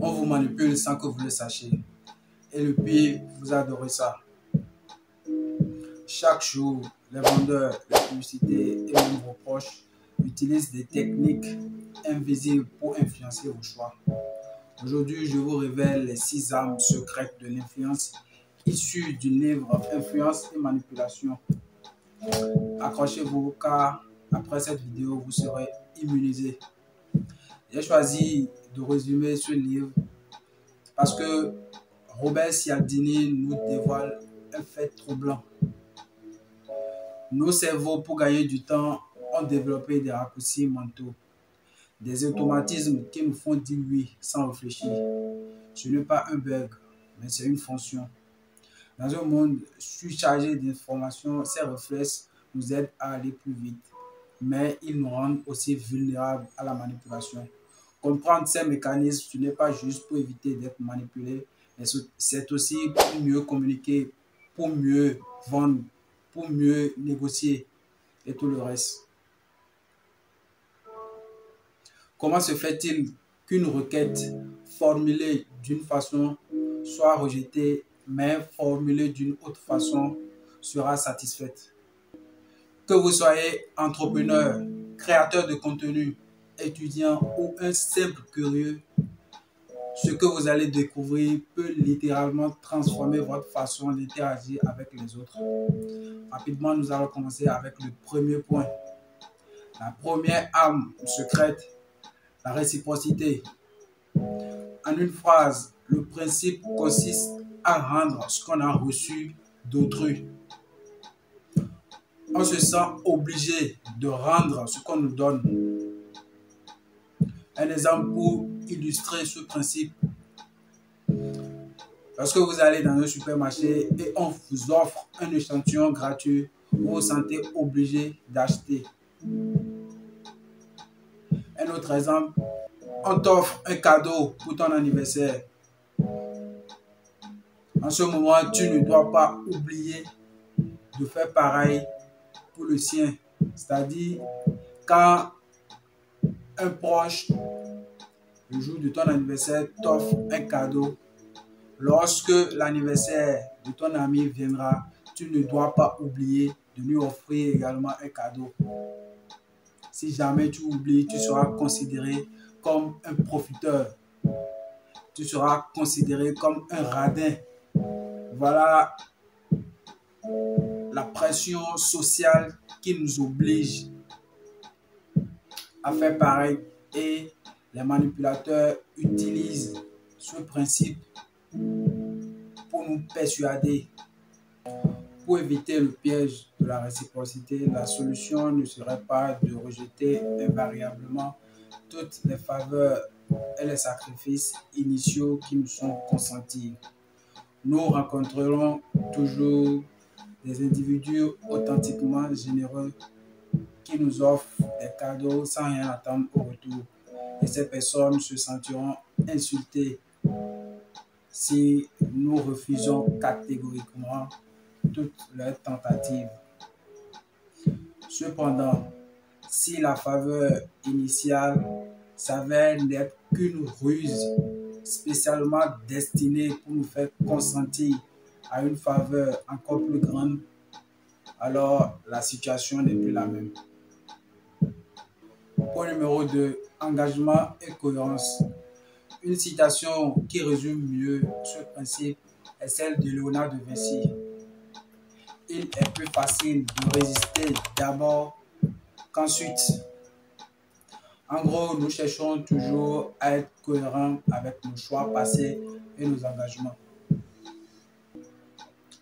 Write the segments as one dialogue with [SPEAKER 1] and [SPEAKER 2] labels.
[SPEAKER 1] On vous manipule sans que vous le sachiez. Et le pire, vous adorez ça. Chaque jour, les vendeurs, les publicités et même vos proches utilisent des techniques invisibles pour influencer vos choix. Aujourd'hui, je vous révèle les 6 armes secrètes de l'influence issues du livre Influence et manipulation. Accrochez-vous car après cette vidéo, vous serez immunisé. J'ai choisi de résumer ce livre parce que Robert Cialdini nous dévoile un fait troublant. Nos cerveaux, pour gagner du temps, ont développé des raccourcis mentaux, des automatismes qui nous font dire oui sans réfléchir. Ce n'est pas un bug, mais c'est une fonction. Dans un monde surchargé d'informations, ces réflexes nous aident à aller plus vite, mais ils nous rendent aussi vulnérables à la manipulation. Comprendre ces mécanismes, ce n'est pas juste pour éviter d'être manipulé, mais c'est aussi pour mieux communiquer, pour mieux vendre, pour mieux négocier et tout le reste. Comment se fait-il qu'une requête formulée d'une façon soit rejetée, mais formulée d'une autre façon sera satisfaite? Que vous soyez entrepreneur, créateur de contenu, étudiant ou un simple curieux, ce que vous allez découvrir peut littéralement transformer votre façon d'interagir avec les autres. Rapidement, nous allons commencer avec le premier point. La première arme secrète, la réciprocité. En une phrase, le principe consiste à rendre ce qu'on a reçu d'autrui. On se sent obligé de rendre ce qu'on nous donne. Un exemple pour illustrer ce principe. Lorsque vous allez dans un supermarché et on vous offre un échantillon gratuit, vous vous sentez obligé d'acheter. Un autre exemple, on t'offre un cadeau pour ton anniversaire. En ce moment, tu ne dois pas oublier de faire pareil pour le sien. C'est-à-dire, quand un proche, le jour de ton anniversaire, t'offre un cadeau, lorsque l'anniversaire de ton ami viendra, tu ne dois pas oublier de lui offrir également un cadeau. Si jamais tu oublies, tu seras considéré comme un profiteur. Tu seras considéré comme un radin. Voilà la pression sociale qui nous oblige à faire pareil. Et les manipulateurs utilisent ce principe pour nous persuader. Pour éviter le piège de la réciprocité, la solution ne serait pas de rejeter invariablement toutes les faveurs et les sacrifices initiaux qui nous sont consentis. Nous rencontrerons toujours des individus authentiquement généreux qui nous offrent des cadeaux sans rien attendre au retour. Et ces personnes se sentiront insultées si nous refusons catégoriquement toutes leurs tentatives. Cependant, si la faveur initiale s'avère n'être qu'une ruse spécialement destinée pour nous faire consentir à une faveur encore plus grande, alors la situation n'est plus la même. Point numéro 2, engagement et cohérence. Une citation qui résume mieux ce principe est celle de Léonard de Vinci. Il est plus facile de résister d'abord qu'ensuite. En gros, nous cherchons toujours à être cohérents avec nos choix passés et nos engagements.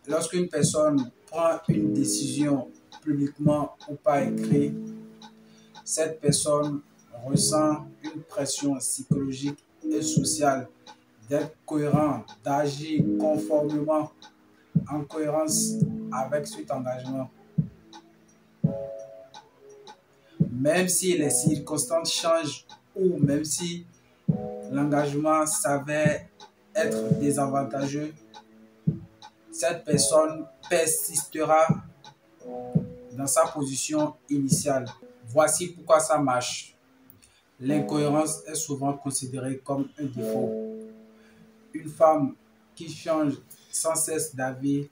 [SPEAKER 1] Lorsqu'une personne prend une décision publiquement ou par écrit, cette personne ressent une pression psychologique et sociale d'être cohérent, d'agir conformément, en cohérence avec cet engagement. Même si les circonstances changent ou même si l'engagement s'avère être désavantageux, cette personne persistera dans sa position initiale. Voici pourquoi ça marche. L'incohérence est souvent considérée comme un défaut. Une femme qui change sans cesse d'avis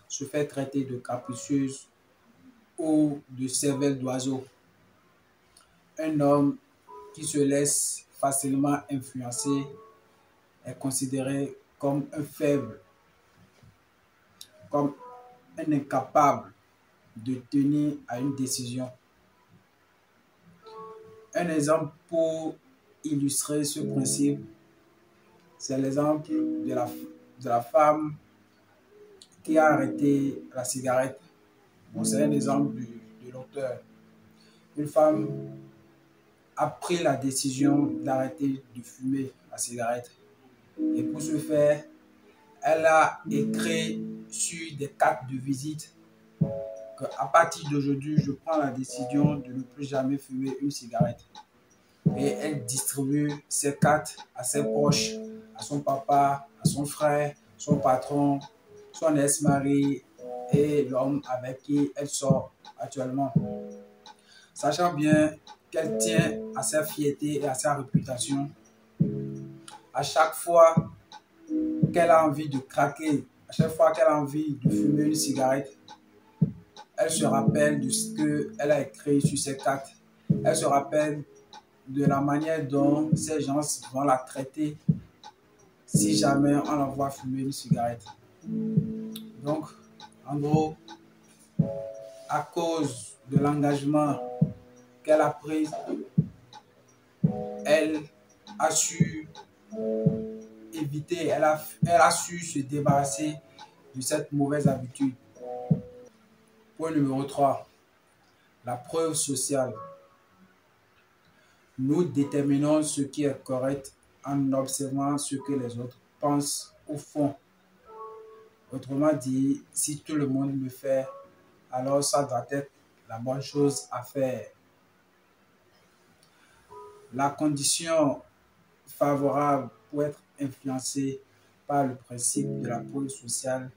[SPEAKER 1] se fait traiter de capricieuse ou de cervelle d'oiseau. Un homme qui se laisse facilement influencer est considéré comme un faible, comme un incapable de tenir à une décision. Un exemple pour illustrer ce principe, c'est l'exemple de la femme qui a arrêté la cigarette. Bon, c'est un exemple de l'auteur. Une femme a pris la décision d'arrêter de fumer la cigarette. Et pour ce faire, elle a écrit sur des cartes de visite qu'à partir d'aujourd'hui, je prends la décision de ne plus jamais fumer une cigarette. Et elle distribue ces cartes à ses proches, à son papa, à son frère, son patron, son ex-mari et l'homme avec qui elle sort actuellement. Sachant bien qu'elle tient à sa fierté et à sa réputation, à chaque fois qu'elle a envie de craquer, à chaque fois qu'elle a envie de fumer une cigarette, elle se rappelle de ce qu'elle a écrit sur ses cartes. Elle se rappelle de la manière dont ces gens vont la traiter si jamais on la voit fumer une cigarette. Donc, en gros, à cause de l'engagement qu'elle a pris, elle a su éviter, elle a su se débarrasser de cette mauvaise habitude. Point numéro 3, la preuve sociale. Nous déterminons ce qui est correct en observant ce que les autres pensent ou font. Autrement dit, si tout le monde le fait, alors ça doit être la bonne chose à faire. La condition favorable pour être influencé par le principe de la preuve sociale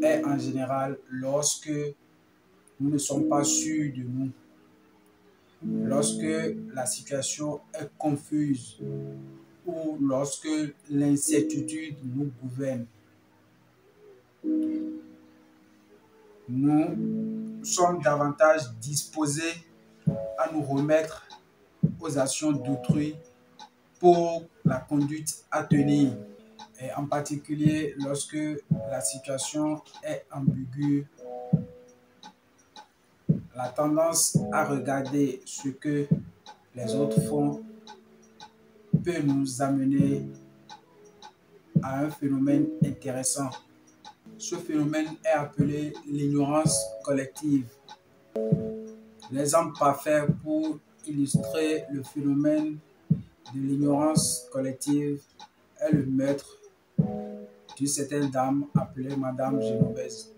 [SPEAKER 1] est en général lorsque nous ne sommes pas sûrs de nous, lorsque la situation est confuse ou lorsque l'incertitude nous gouverne. Nous sommes davantage disposés à nous remettre aux actions d'autrui pour la conduite à tenir, et en particulier lorsque la situation est ambiguë. La tendance à regarder ce que les autres font peut nous amener à un phénomène intéressant. Ce phénomène est appelé l'ignorance collective. L'exemple parfait pour illustrer le phénomène de l'ignorance collective est le meurtre d'une certaine dame appelée Madame Genovese.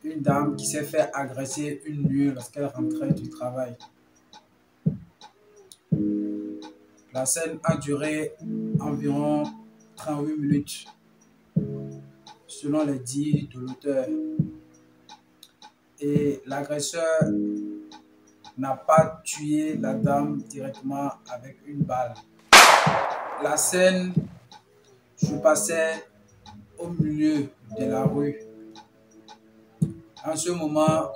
[SPEAKER 1] Une dame qui s'est fait agresser une nuit lorsqu'elle rentrait du travail. La scène a duré environ 38 minutes, selon les dires de l'auteur. Et l'agresseur n'a pas tué la dame directement avec une balle. La scène se passait au milieu de la rue. En ce moment,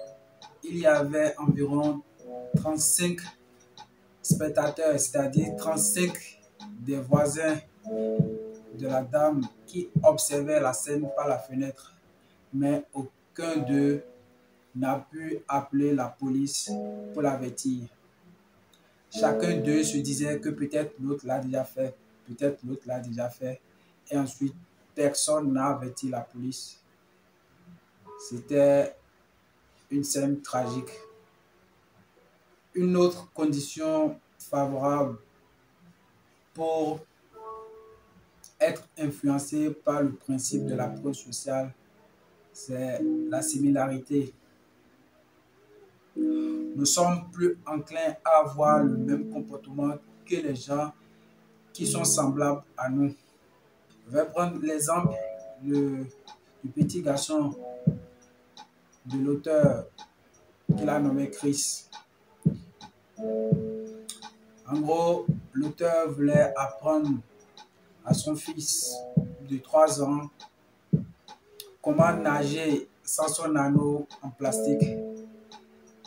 [SPEAKER 1] il y avait environ 35 spectateurs, c'est-à-dire 35 des voisins de la dame qui observaient la scène par la fenêtre, mais aucun d'eux n'a pu appeler la police pour l'avertir. Chacun d'eux se disait que peut-être l'autre l'a déjà fait, peut-être l'autre l'a déjà fait, et ensuite personne n'a averti la police. C'était une scène tragique. Une autre condition favorable pour être influencé par le principe de la preuve sociale, c'est la similarité. Nous sommes plus enclins à avoir le même comportement que les gens qui sont semblables à nous. Je vais prendre l'exemple du petit garçon de l'auteur qu'il a nommé Chris. En gros, l'auteur voulait apprendre à son fils de 3 ans comment nager sans son anneau en plastique.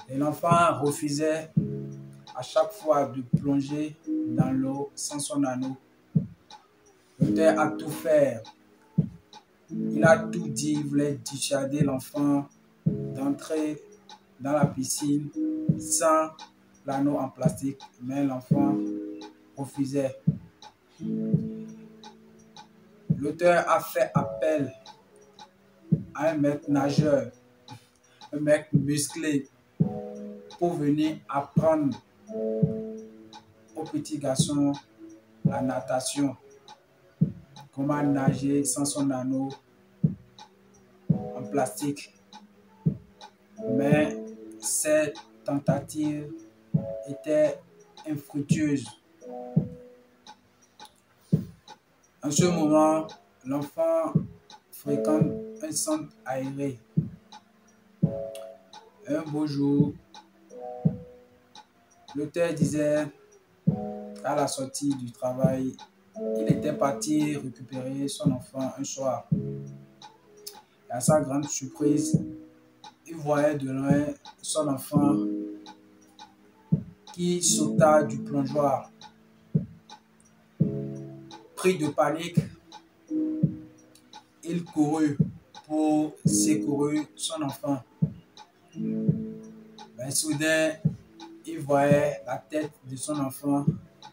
[SPEAKER 1] Et l'enfant refusait à chaque fois de plonger dans l'eau sans son anneau. L'auteur a tout fait. Il a tout dit. Il voulait dissuader l'enfant d'entrer dans la piscine sans l'anneau en plastique. Mais l'enfant refusait. L'auteur a fait appel à un maître nageur, un mec musclé, pour venir apprendre aux petits garçons la natation, comment nager sans son anneau en plastique. Mais ces tentatives étaient infructueuses. En ce moment, l'enfant fréquente un centre aéré. Un beau jour, l'auteur disait qu'à la sortie du travail, il était parti récupérer son enfant un soir. Et à sa grande surprise, il voyait de loin son enfant qui sauta du plongeoir. Pris de panique, il courut pour secourir son enfant. Mais soudain, il voyait la tête de son enfant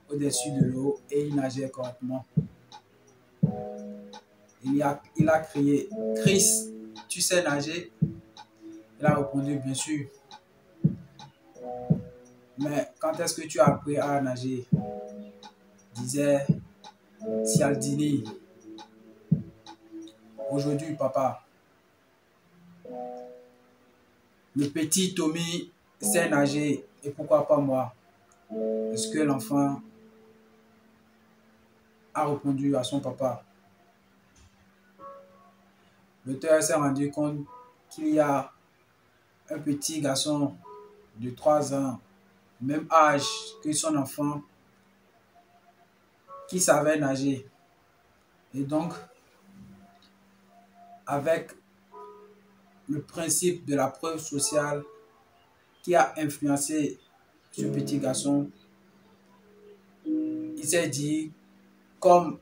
[SPEAKER 1] au-dessus de l'eau et il nageait correctement. Il a crié: Chris, tu sais nager? Il a répondu: bien sûr. Mais quand est-ce que tu as appris à nager? Disait Cialdini. Aujourd'hui, papa. Le petit Tommy sait nager et pourquoi pas moi? Est-ce que l'enfant a répondu à son papa? L'auteur s'est rendu compte qu'il y a un petit garçon de 3 ans, même âge que son enfant, qui savait nager. Et donc, avec le principe de la preuve sociale qui a influencé ce petit garçon, il s'est dit, comme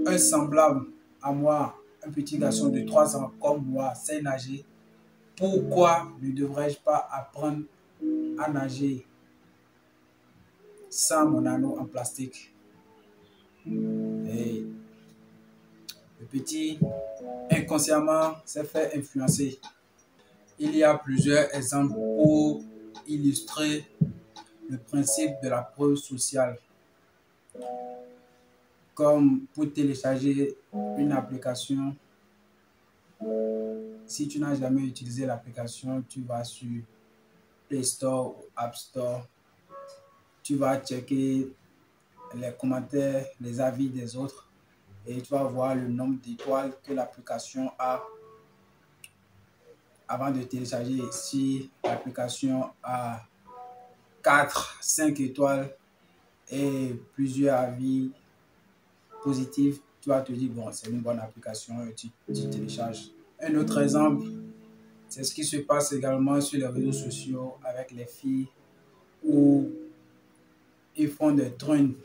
[SPEAKER 1] un semblable à moi, un petit garçon de 3 ans comme moi sait nager, pourquoi ne devrais-je pas apprendre à nager sans mon anneau en plastique? Et le petit, inconsciemment, s'est fait influencer. Il y a plusieurs exemples pour illustrer le principe de la preuve sociale. Comme pour télécharger une application. Si tu n'as jamais utilisé l'application, tu vas sur Play Store ou App Store. Tu vas checker les commentaires, les avis des autres et tu vas voir le nombre d'étoiles que l'application a avant de télécharger. Si l'application a 4, 5 étoiles et plusieurs avis positifs, tu vas te dire, bon, c'est une bonne application et tu télécharges. Un autre exemple, c'est ce qui se passe également sur les réseaux sociaux avec les filles où ils font des trucs.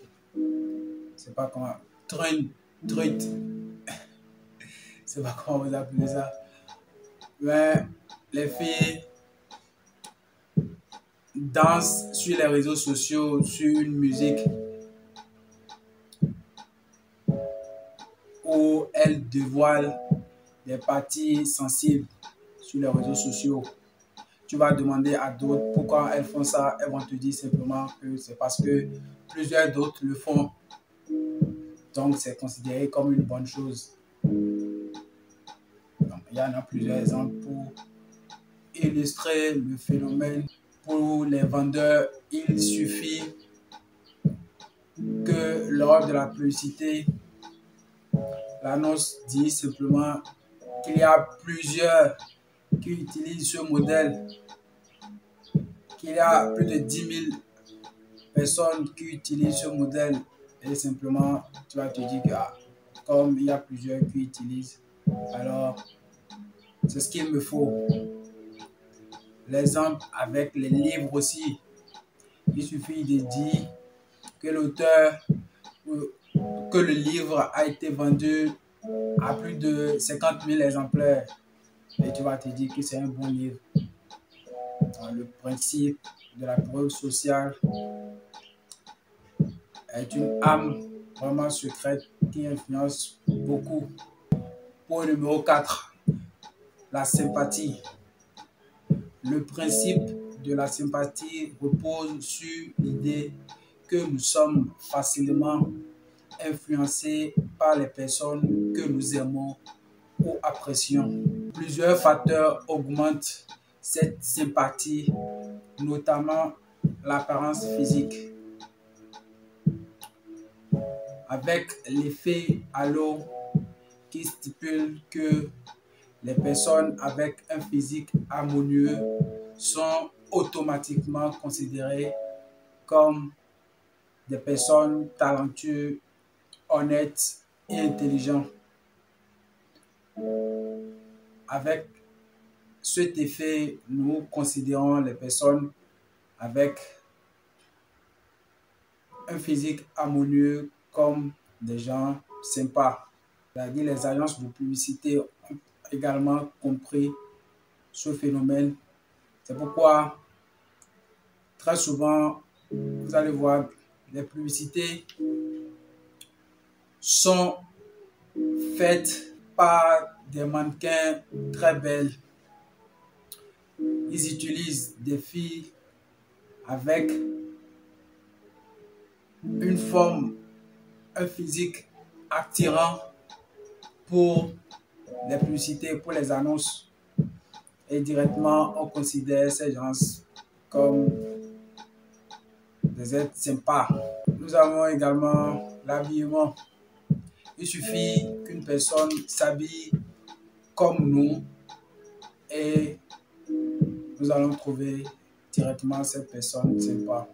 [SPEAKER 1] C'est pas comment. Truc. C'est pas comment vous appelez ça. Mais les filles dansent sur les réseaux sociaux sur une musique où elles dévoilent des parties sensibles sur les réseaux sociaux. Tu vas demander à d'autres pourquoi elles font ça. Elles vont te dire simplement que c'est parce que plusieurs d'autres le font. Donc, c'est considéré comme une bonne chose. Donc, il y en a plusieurs exemples pour illustrer le phénomène. Pour les vendeurs, il suffit que lors de la publicité, l'annonce dit simplement qu'il y a plusieurs qui utilisent ce modèle, qu'il y a plus de 10 000 personnes qui utilisent ce modèle et simplement tu vas te dire que comme il y a plusieurs qui utilisent, alors c'est ce qu'il me faut. L'exemple avec les livres aussi. Il suffit de dire que l'auteur, que le livre a été vendu à plus de 50 000 exemplaires. Et tu vas te dire que c'est un bon livre. Le principe de la preuve sociale est une âme vraiment secrète qui influence beaucoup. Point numéro 4, la sympathie. Le principe de la sympathie repose sur l'idée que nous sommes facilement influencés par les personnes que nous aimons ou apprécions. Plusieurs facteurs augmentent cette sympathie, notamment l'apparence physique. Avec l'effet halo qui stipule que les personnes avec un physique harmonieux sont automatiquement considérées comme des personnes talentueuses, honnêtes et intelligentes. Avec cet effet, nous considérons les personnes avec un physique harmonieux comme des gens sympas. C'est-à-dire les agences de publicité ont également compris ce phénomène. C'est pourquoi très souvent, vous allez voir, les publicités sont faites par des mannequins très belles. Ils utilisent des filles avec une forme, un physique attirant pour les publicités, pour les annonces. Et directement, on considère ces gens comme des êtres sympas. Nous avons également l'habillement. Il suffit qu'une personne s'habille comme nous et nous allons trouver directement cette personne sympa.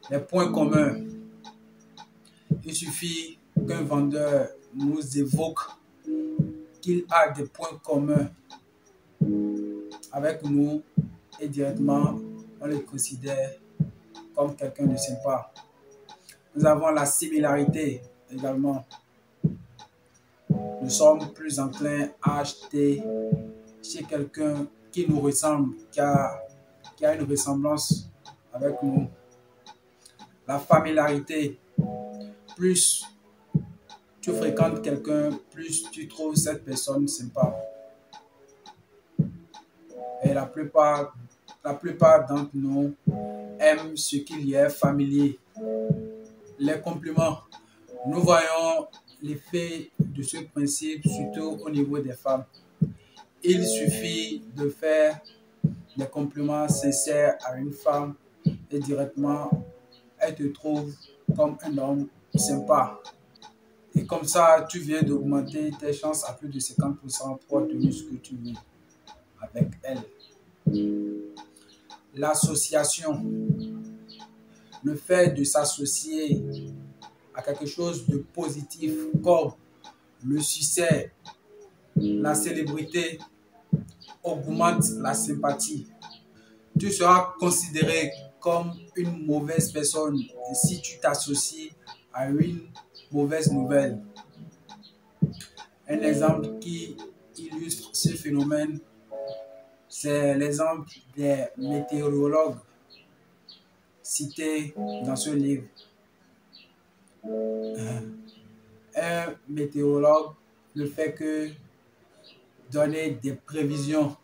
[SPEAKER 1] Les points communs. Il suffit qu'un vendeur nous évoque qu'il a des points communs avec nous et directement on le considère comme quelqu'un de sympa. Nous avons la similarité également. Nous sommes plus enclins à acheter chez quelqu'un qui nous ressemble, qui a une ressemblance avec nous. La familiarité. Plus tu fréquentes quelqu'un, plus tu trouves cette personne sympa. Et la plupart d'entre nous aiment ce qui lui est familier. Les compliments. Nous voyons l'effet de ce principe surtout au niveau des femmes. Il suffit de faire des compliments sincères à une femme et directement elle te trouve comme un homme sympa. Et comme ça, tu viens d'augmenter tes chances à plus de 50% pour obtenir ce que tu veux avec elle. L'association. Le fait de s'associer à quelque chose de positif comme le succès, la célébrité, augmente la sympathie. Tu seras considéré comme une mauvaise personne si tu t'associes à une mauvaise nouvelle. Un exemple qui illustre ce phénomène, c'est l'exemple des météorologues cités dans ce livre. Un météorologue ne fait que donner des prévisions.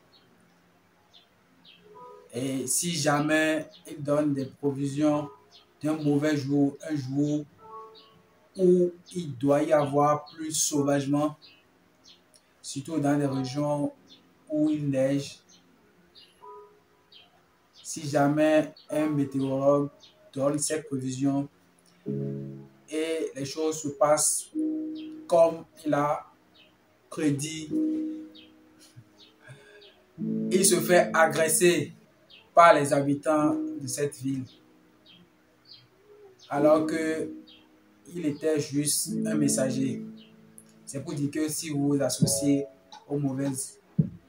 [SPEAKER 1] Et si jamais il donne des prévisions d'un mauvais jour, un jour où il doit y avoir plus sauvagement, surtout dans les régions où il neige, si jamais un météorologue donne ses prévisions et les choses se passent comme il a prédit, il se fait agresser par les habitants de cette ville. alors que il était juste un messager. C'est pour dire que si vous vous associez aux mauvaises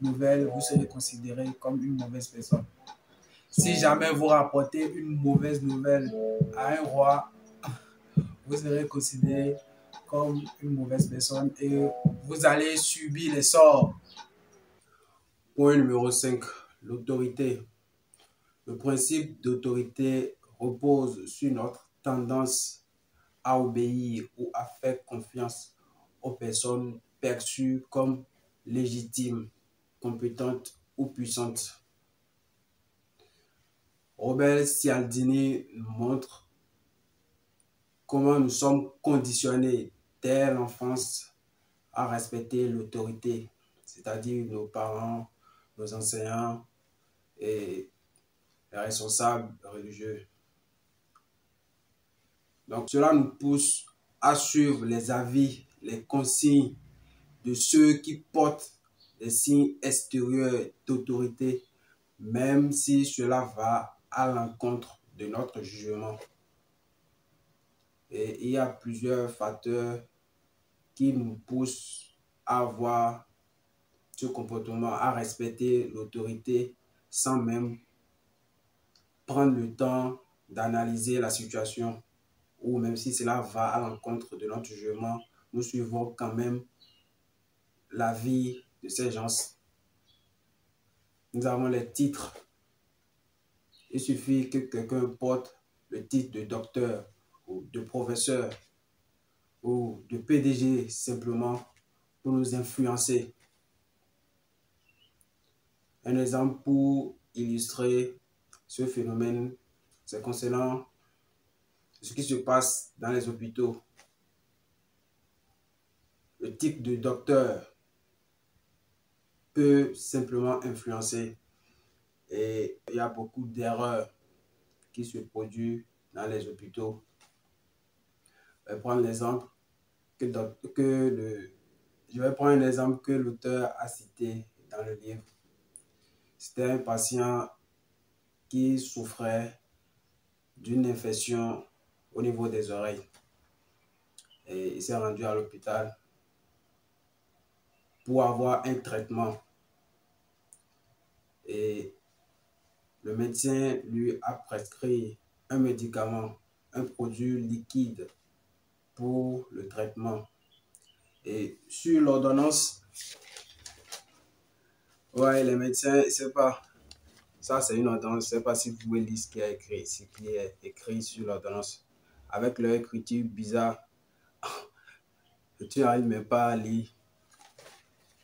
[SPEAKER 1] nouvelles, vous serez considéré comme une mauvaise personne. Si jamais vous rapportez une mauvaise nouvelle à un roi, vous serez considéré comme une mauvaise personne et vous allez subir les sorts. Point numéro 5, l'autorité. Le principe d'autorité repose sur notre tendance à obéir ou à faire confiance aux personnes perçues comme légitimes, compétentes ou puissantes. Robert Cialdini nous montre comment nous sommes conditionnés dès l'enfance à respecter l'autorité, c'est-à-dire nos parents, nos enseignants et les responsables religieux. Donc cela nous pousse à suivre les avis, les consignes de ceux qui portent des signes extérieurs d'autorité, même si cela va à l'encontre de notre jugement. Et il y a plusieurs facteurs qui nous poussent à avoir ce comportement, à respecter l'autorité sans même prendre le temps d'analyser la situation, ou même si cela va à l'encontre de notre jugement, nous suivons quand même l'avis de ces gens. Nous avons les titres. Il suffit que quelqu'un porte le titre de docteur ou de professeur ou de PDG simplement pour nous influencer. Un exemple pour illustrer ce phénomène, c'est concernant ce qui se passe dans les hôpitaux. Le titre de docteur peut simplement influencer et il y a beaucoup d'erreurs qui se produisent dans les hôpitaux. Je vais prendre l'exemple que l'auteur a cité dans le livre. C'était un patient qui souffrait d'une infection au niveau des oreilles. Et il s'est rendu à l'hôpital pour avoir un traitement. Et le médecin lui a prescrit un médicament, un produit liquide pour le traitement. Et sur l'ordonnance, ouais, les médecins, c'est pas, ça c'est une ordonnance, je ne sais pas si vous pouvez lire ce qui est écrit sur l'ordonnance. Avec leur écriture bizarre, tu n'arrives même pas à lire.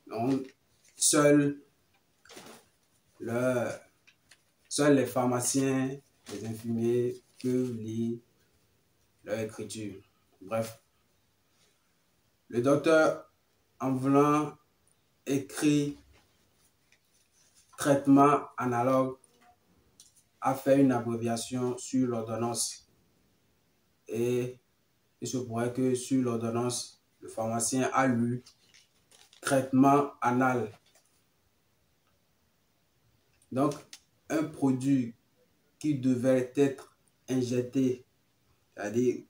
[SPEAKER 1] Donc, seuls les pharmaciens, les infirmiers peuvent lire leur écriture. Bref, le docteur, en voulant écrire traitement analogue, a fait une abréviation sur l'ordonnance. Et il se pourrait que sur l'ordonnance, le pharmacien a lu traitement anal. Donc, un produit qui devait être injecté, c'est-à-dire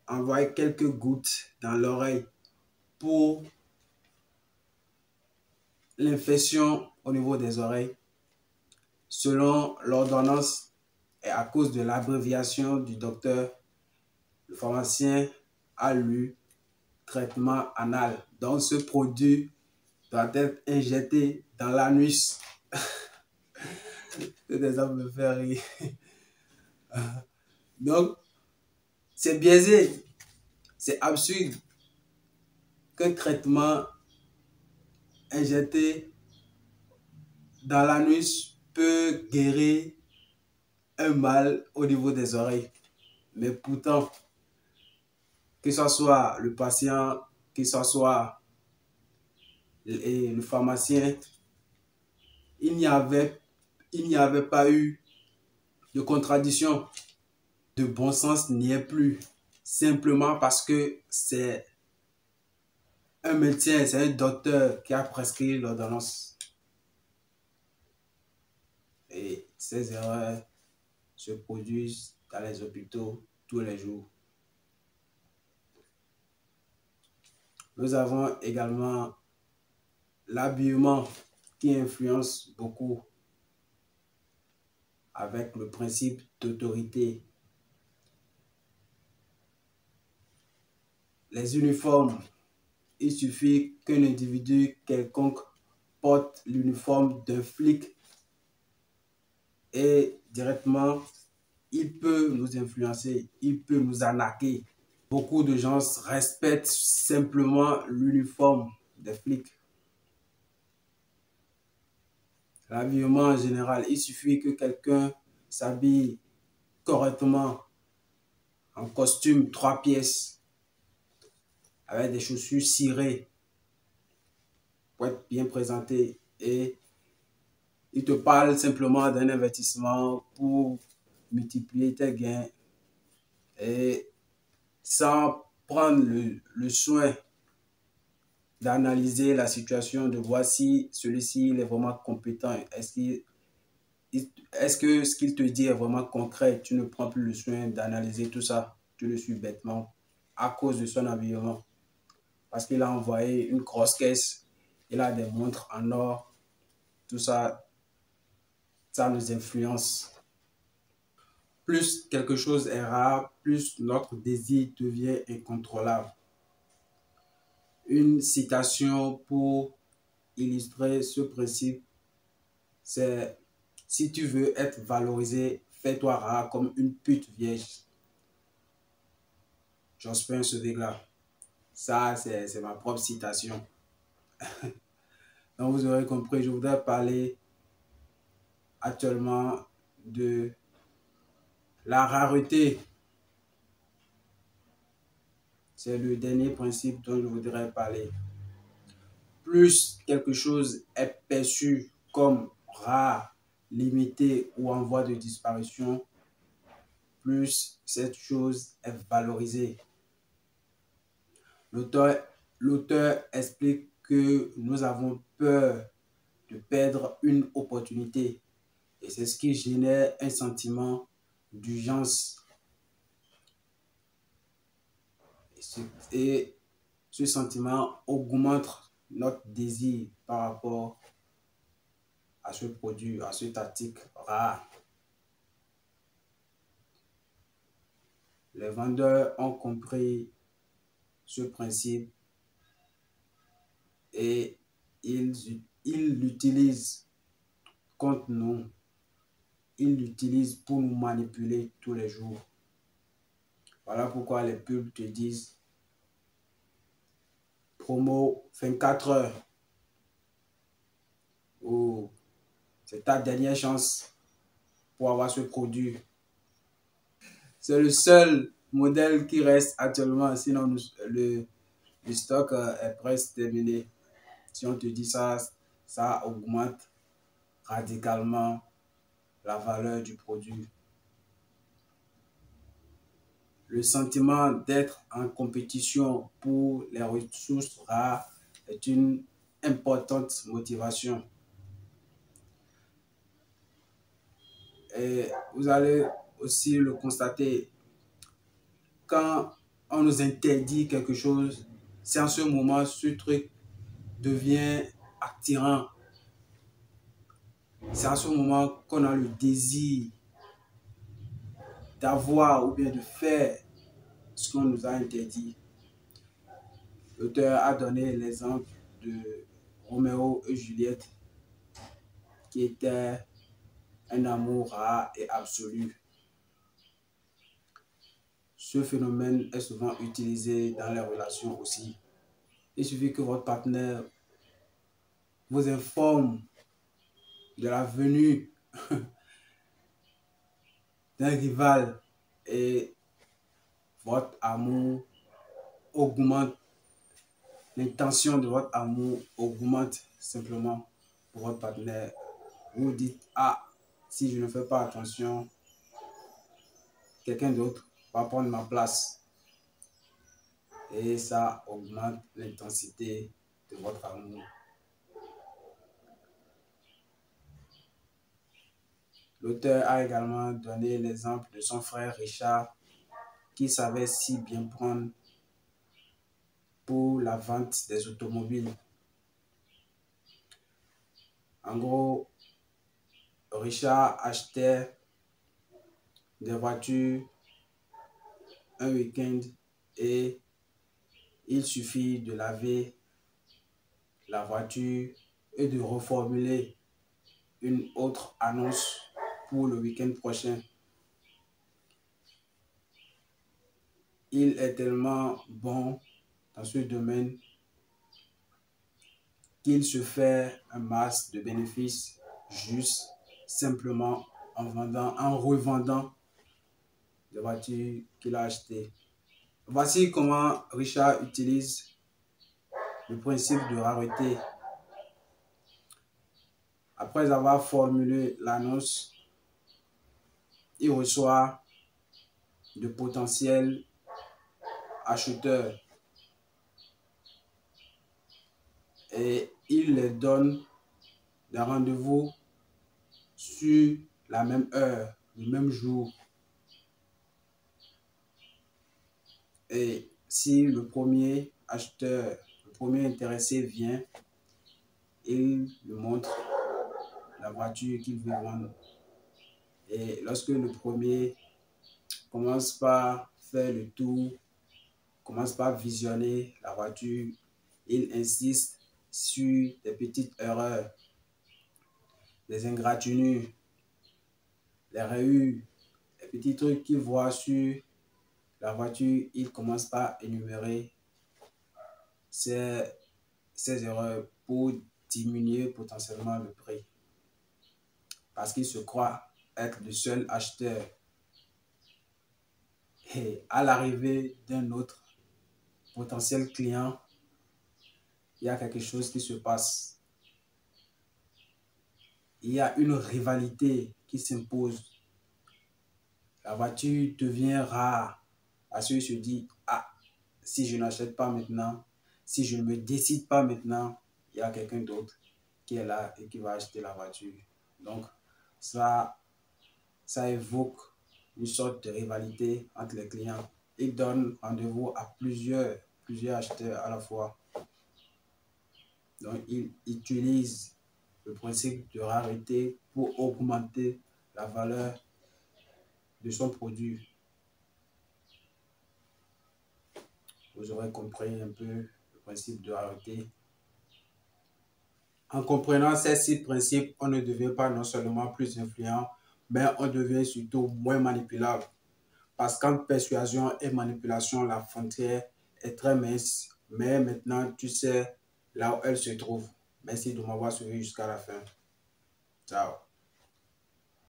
[SPEAKER 1] envoyer quelques gouttes dans l'oreille pour l'infection au niveau des oreilles, selon l'ordonnance et à cause de l'abréviation du docteur, le pharmacien a lu traitement anal. Donc, ce produit doit être injecté dans l'anus. Cet exemple me fait rire. Donc, c'est biaisé, c'est absurde qu'un traitement injecté dans l'anus peut guérir un mal au niveau des oreilles. Mais pourtant, que ce soit le patient, que ce soit le pharmacien, il n'y avait pas eu de contradiction. De bon sens n'y est plus. Simplement parce que c'est un médecin, c'est un docteur qui a prescrit l'ordonnance. Et ces erreurs se produisent dans les hôpitaux tous les jours. Nous avons également l'habillement qui influence beaucoup avec le principe d'autorité. Les uniformes, il suffit qu'un individu quelconque porte l'uniforme d'un flic et directement, il peut nous influencer, il peut nous arnaquer. Beaucoup de gens respectent simplement l'uniforme des flics. L'habillement en général, il suffit que quelqu'un s'habille correctement en costume 3 pièces avec des chaussures cirées pour être bien présenté et il te parle simplement d'un investissement pour multiplier tes gains et sans prendre le soin d'analyser la situation, de voir si celui-ci est vraiment compétent. Est-ce que ce qu'il te dit est vraiment concret? Tu ne prends plus le soin d'analyser tout ça. Tu le suis bêtement à cause de son habillement. Parce qu'il a envoyé une grosse caisse, il a des montres en or, tout ça, ça nous influence. Plus quelque chose est rare, plus notre désir devient incontrôlable. Une citation pour illustrer ce principe, c'est « Si tu veux être valorisé, fais-toi rare comme une pute vierge. » Jospin Sevigla. Ça, c'est ma propre citation. Donc, vous aurez compris, je voudrais parler actuellement de la rareté. C'est le dernier principe dont je voudrais parler. Plus quelque chose est perçu comme rare, limité ou en voie de disparition, plus cette chose est valorisée. L'auteur explique que nous avons peur de perdre une opportunité et c'est ce qui génère un sentiment d'urgence. Et ce sentiment augmente notre désir par rapport à ce produit, à cet article rare. Les vendeurs ont compris ce principe et ils l'utilisent contre nous. Ils l'utilisent pour nous manipuler tous les jours. Voilà pourquoi les pubs te disent promo 24 heures ou c'est ta dernière chance pour avoir ce produit. C'est le seul modèle qui reste actuellement, sinon le stock est presque terminé. Si on te dit ça, ça augmente radicalement la valeur du produit. Le sentiment d'être en compétition pour les ressources rares est une importante motivation. Et vous allez aussi le constater, quand on nous interdit quelque chose, c'est en ce moment ce truc devient attirant. C'est en ce moment qu'on a le désir d'avoir ou bien de faire ce qu'on nous a interdit. L'auteur a donné l'exemple de Roméo et Juliette, qui était un amour rare et absolu. Ce phénomène est souvent utilisé dans les relations aussi. Il suffit que votre partenaire vous informe de la venue d'un rival et votre amour augmente, l'intention de votre amour augmente simplement pour votre partenaire. Vous vous dites, ah, si je ne fais pas attention, quelqu'un d'autre va prendre ma place. Et ça augmente l'intensité de votre amour. L'auteur a également donné l'exemple de son frère Richard qui savait si bien prendre pour la vente des automobiles. En gros, Richard achetait des voitures un week-end et il suffit de laver la voiture et de reformuler une autre annonce pour le week-end prochain. Il est tellement bon dans ce domaine qu'il se fait un masse de bénéfices juste simplement en revendant les voitures qu'il a achetées. Voici comment Richard utilise le principe de rareté. Après avoir formulé l'annonce, il reçoit de potentiels acheteurs et il les donne des rendez-vous sur la même heure, le même jour. Et si le premier acheteur, le premier intéressé vient, il lui montre la voiture qu'il veut vendre. Et lorsque le premier commence par faire le tour, commence par visionner la voiture, il insiste sur des petites erreurs, des ingratitudes, les rayures, les petits trucs qu'il voit sur la voiture, il commence par énumérer ces erreurs pour diminuer potentiellement le prix. Parce qu'il se croit être le seul acheteur. Et à l'arrivée d'un autre potentiel client, il y a quelque chose qui se passe. Il y a une rivalité qui s'impose. La voiture devient rare parce qu'il se dit, ah, si je n'achète pas maintenant, si je ne me décide pas maintenant, il y a quelqu'un d'autre qui est là et qui va acheter la voiture. Donc, ça évoque une sorte de rivalité entre les clients. Ils donnent rendez-vous à plusieurs acheteurs à la fois. Donc, ils utilisent le principe de rareté pour augmenter la valeur de son produit. Vous aurez compris un peu le principe de rareté. En comprenant ces 6 principes, on ne devient pas non seulement plus influent, mais on devient surtout moins manipulable. Parce qu'entre persuasion et manipulation, la frontière est très mince. Mais maintenant, tu sais là où elle se trouve. Merci de m'avoir suivi jusqu'à la fin. Ciao.